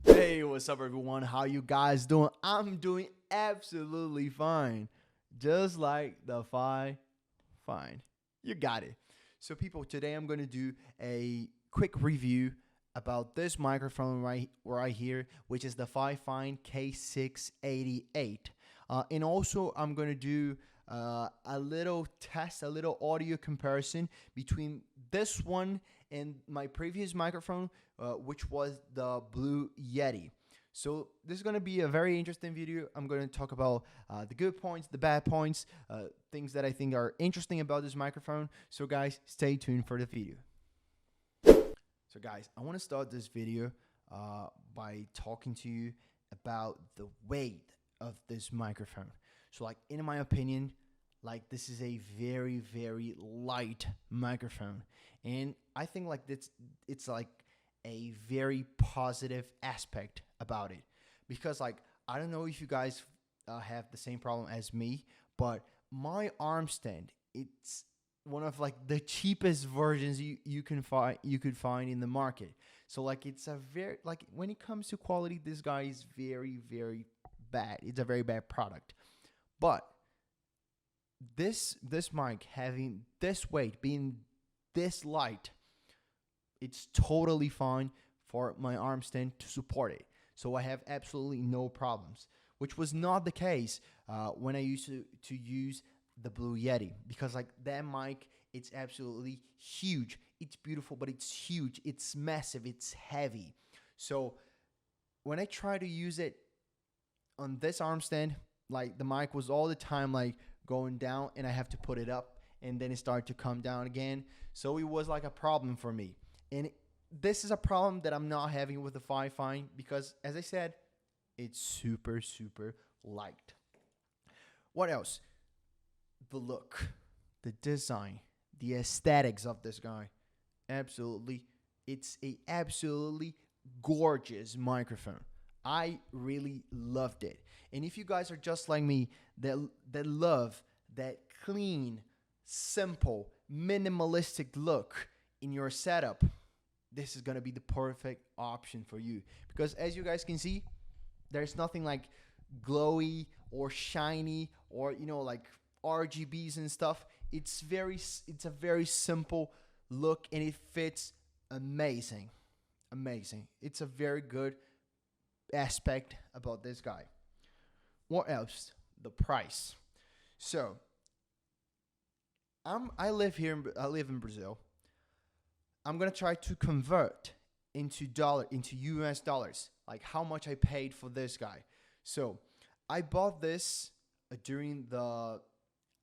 Hey, what's up, everyone? How you guys doing? I'm doing absolutely fine, just like the fine. You got it. So, people, today I'm going to do a quick review about this microphone right here, which is the Fifine K688. And also, I'm going to do a little test, a little audio comparison between this one and my previous microphone, which was the Blue Yeti. So this is going to be a very interesting video. I'm going to talk about the good points, the bad points, things that I think are interesting about this microphone. So guys, stay tuned for the video. So guys, I want to start this video by talking to you about the weight of this microphone. So like, in my opinion, like, this is a very, very light microphone. And I think like it's like a very positive aspect about it, because like, I don't know if you guys have the same problem as me, but my arm stand, it's one of like the cheapest versions you could find in the market. So like, it's a very, like, when it comes to quality, this guy is very, very bad. It's a very bad product. But this mic having this weight, being this light, it's totally fine for my arm stand to support it. So I have absolutely no problems, which was not the case when I used to use the Blue Yeti, because like, that mic, it's absolutely huge. It's beautiful, but it's huge. It's massive. It's heavy. So when I try to use it on this arm stand, like, the mic was all the time like going down, and I have to put it up, and then it started to come down again. So it was like a problem for me. And this is a problem that I'm not having with the Fifine, because, as I said, it's super, super light. What else? The look, the design, the aesthetics of this guy. Absolutely. It's a absolutely gorgeous microphone. I really loved it. And if you guys are just like me, that love that clean, simple, minimalistic look in your setup, this is going to be the perfect option for you. Because as you guys can see, there's nothing like glowy or shiny or, like RGBs and stuff. It's a very simple look, and it fits amazing. It's a very good aspect about this guy. What else? The price. So I live in Brazil. I'm gonna try to convert into US dollars, like how much I paid for this guy. So I bought this during the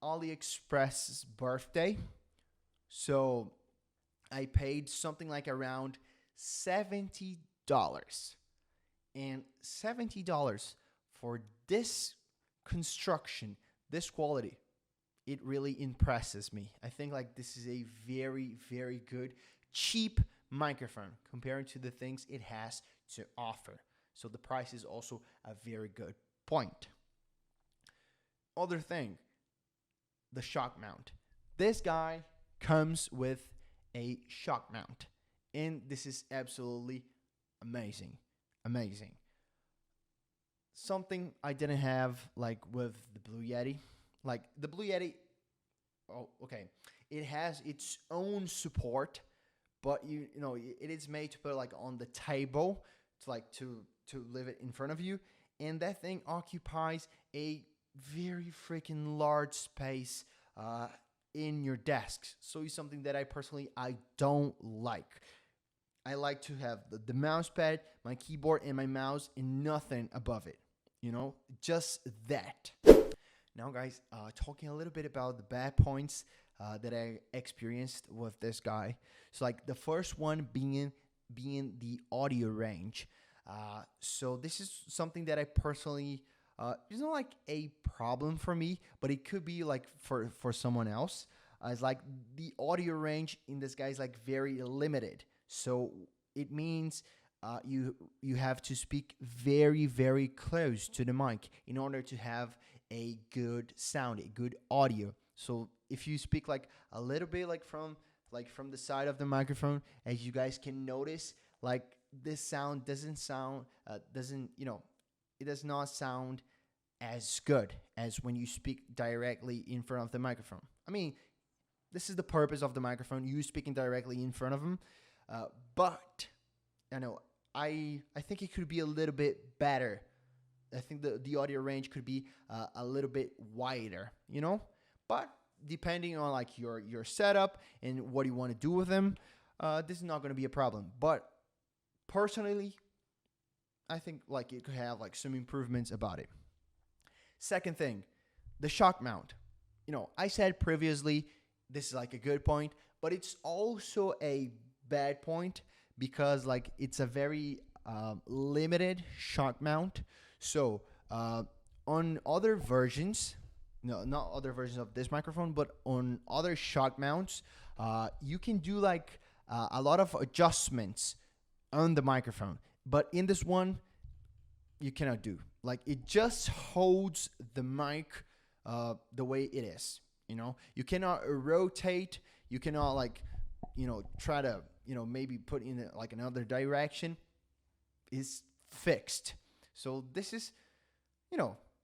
AliExpress's birthday. So I paid something like around $70. And $70 for this construction, this quality, it really impresses me. I think like, this is a very, very good, cheap microphone compared to the things it has to offer. So the price is also a very good point. Other thing, the shock mount. This guy comes with a shock mount, and this is absolutely amazing. Something I didn't have like with the Blue Yeti. Like, the Blue Yeti, oh, okay, it has its own support, but you know it is made to put like on the table to like to leave it in front of you, and that thing occupies a very freaking large space in your desks. So it's something that I don't like. I like to have the mouse pad, my keyboard, and my mouse, and nothing above it. You know, just that. Now, guys, talking a little bit about the bad points that I experienced with this guy. So, like the first one being the audio range. So this is something that I personally it's not like a problem for me, but it could be like for someone else. It's like the audio range in this guy is like very limited. So it means you have to speak very very close to the mic in order to have a good sound, a good audio. So if you speak like a little bit like from the side of the microphone, as you guys can notice, like this sound doesn't it does not sound as good as when you speak directly in front of the microphone. I mean, this is the purpose of the microphone, you speaking directly in front of them. But I know I think it could be a little bit better. I think the audio range could be a little bit wider, you know. But depending on like your setup and what you want to do with them, this is not going to be a problem. But personally, I think like it could have like some improvements about it. Second thing, the shock mount. You know, I said previously this is like a good point, but it's also a bad point because like it's a very limited shock mount. So on other versions, no, not other versions of this microphone, but on other shock mounts, you can do like a lot of adjustments on the microphone. But in this one, you cannot do. Like it just holds the mic the way it is. You know, you cannot rotate. You cannot like, try to, maybe put in like another direction. It's fixed. So this is,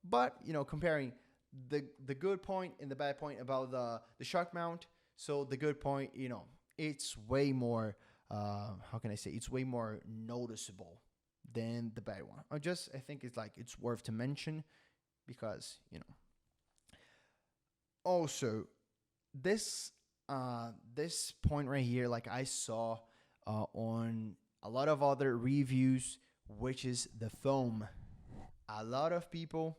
but comparing the good point and the bad point about the shock mount. So the good point, it's way more. How can I say? It's way more noticeable than the bad one. I think it's worth to mention because Also, this this point right here, like I saw on a lot of other reviews, which is the foam. A lot of people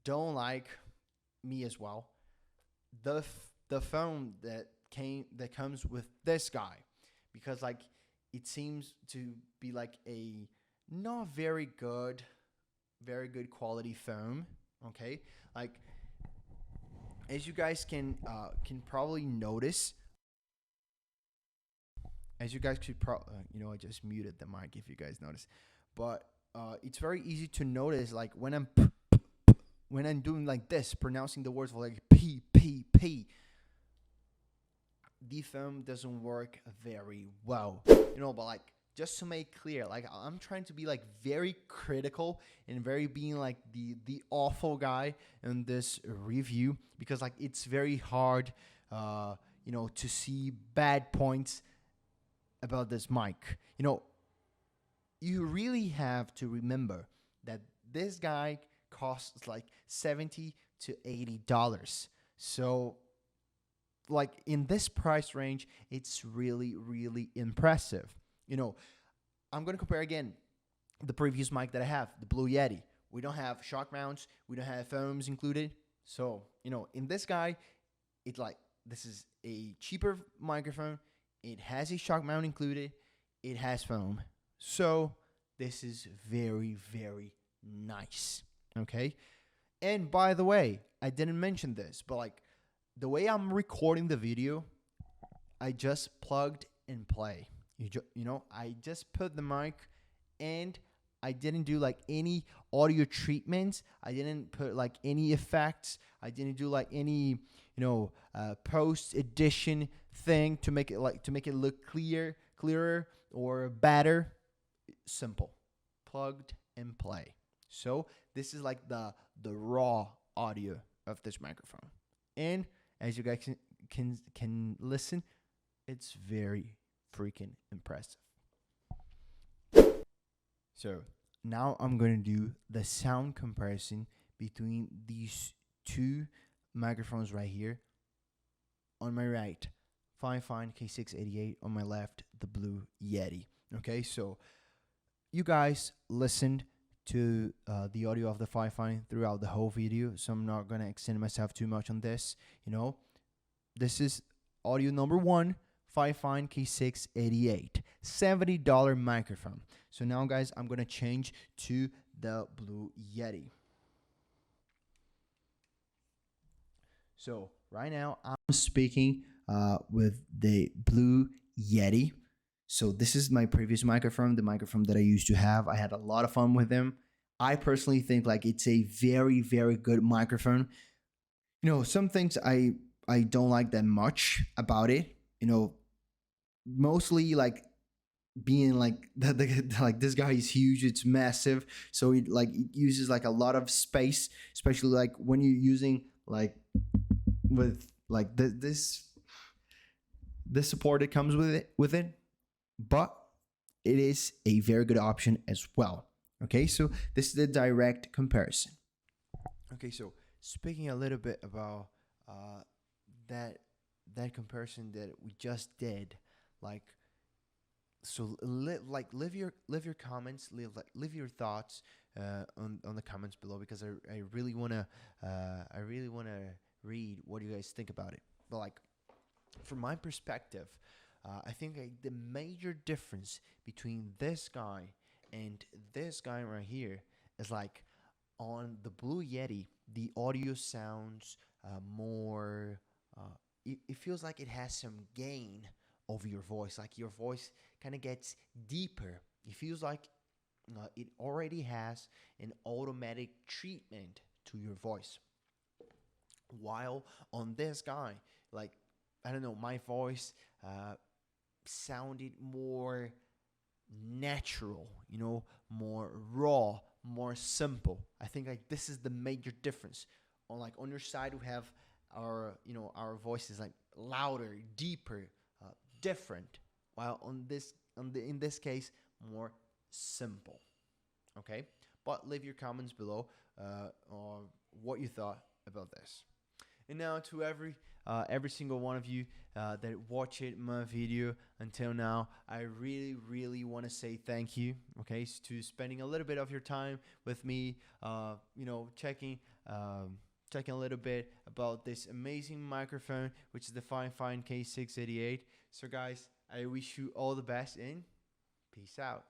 don't like, me as well, the foam that comes with this guy, because like it seems to be like a not very good quality foam. Okay, like as you guys can probably notice, as you guys could I just muted the mic if you guys notice, but it's very easy to notice like when I'm doing like this, pronouncing the words like p p p, the foam doesn't work very well, but like just to make clear, like I'm trying to be like very critical and very being like the awful guy in this review, because like it's very hard to see bad points about this mic. You really have to remember that this guy costs like $70 to $80. So like in this price range, it's really really impressive. I'm going to compare again the previous mic that I have, the Blue Yeti. We don't have shock mounts, we don't have foams included. So, in this guy, this is a cheaper microphone. It has a shock mount included. It has foam. So, this is very, very nice. Okay? And by the way, I didn't mention this, but like the way I'm recording the video, I just plugged and play. I just put the mic and I didn't do like any audio treatments. I didn't put like any effects. I didn't do like any, post edition thing to make it look clearer or better. Simple. Plugged and play. So this is like the raw audio of this microphone. And as you guys can listen, it's very freaking impressive. So now I'm going to do the sound comparison between these two microphones right here. On my right, Fifine K688. On my left, the blue Yeti. Okay, so you guys listened to the audio of the Fifine throughout the whole video, so I'm not going to extend myself too much on this. This is audio number 1, Fifine K688, $70 microphone. So now, guys, I'm going to change to the blue Yeti. So right now, I'm speaking with the blue Yeti. So this is my previous microphone, the microphone that I used to have. I had a lot of fun with them. I personally think like it's a very, very good microphone. Some things I don't like that much about it. Mostly like being like like this guy is huge, it's massive, so it uses like a lot of space, especially like when you're using like with like this support that comes with it, but it is a very good option as well. Okay, so this is the direct comparison. Okay, so speaking a little bit about that comparison that we just did, leave your comments, leave your thoughts on the comments below, because I really wanna read what you guys think about it. But from my perspective, I think the major difference between this guy and this guy right here is on the blue Yeti, the audio sounds more. It feels like it has some gain over your voice. Like your voice kind of gets deeper. It feels like it already has an automatic treatment to your voice. While on this guy, I don't know, my voice sounded more natural, more raw, more simple. I think this is the major difference. On your side, we have our voices louder, deeper, different. While in this case, more simple. Okay, but leave your comments below on what you thought about this. And now to every single one of you that watched my video until now, I really want to say thank you. Okay, to spending a little bit of your time with me. Checking a little bit about this amazing microphone, which is the Fifine K688. So guys, I wish you all the best and peace out.